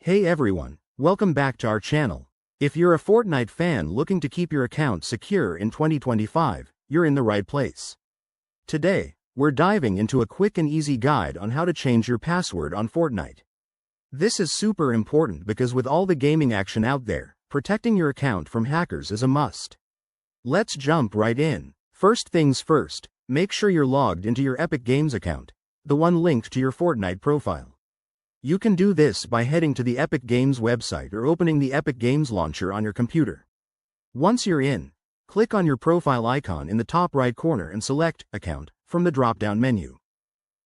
Hey everyone, welcome back to our channel. If you're a Fortnite fan looking to keep your account secure in 2025, you're in the right place. Today, we're diving into a quick and easy guide on how to change your password on Fortnite. This is super important because with all the gaming action out there, protecting your account from hackers is a must. Let's jump right in. First things first, make sure you're logged into your Epic Games account, the one linked to your Fortnite profile. You can do this by heading to the Epic Games website or opening the Epic Games launcher on your computer. Once you're in, click on your profile icon in the top right corner and select Account from the drop-down menu.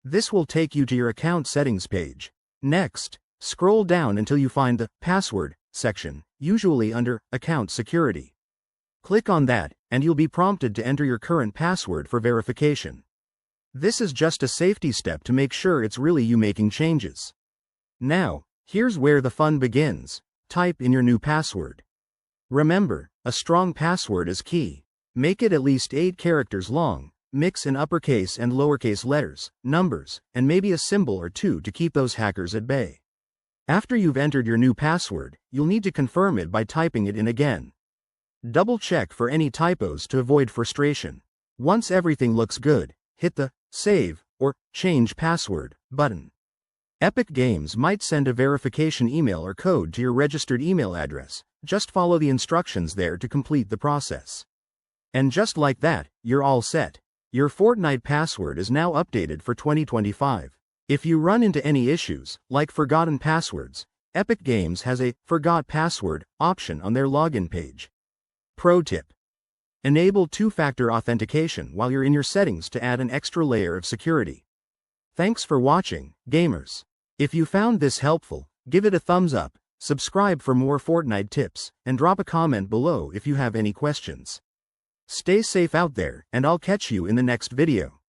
This will take you to your account settings page. Next, scroll down until you find the Password section, usually under Account Security. Click on that, and you'll be prompted to enter your current password for verification. This is just a safety step to make sure it's really you making changes. Now, here's where the fun begins. Type in your new password. Remember, a strong password is key. Make it at least 8 characters long, mix in uppercase and lowercase letters, numbers, and maybe a symbol or two to keep those hackers at bay. After you've entered your new password, you'll need to confirm it by typing it in again. Double check for any typos to avoid frustration. Once everything looks good, hit the Save or Change Password button. Epic Games might send a verification email or code to your registered email address. Just follow the instructions there to complete the process. And just like that, you're all set. Your Fortnite password is now updated for 2025. If you run into any issues, like forgotten passwords, Epic Games has a Forgot Password option on their login page. Pro tip: enable two-factor authentication while you're in your settings to add an extra layer of security. Thanks for watching, gamers. If you found this helpful, give it a thumbs up, subscribe for more Fortnite tips, and drop a comment below if you have any questions. Stay safe out there, and I'll catch you in the next video.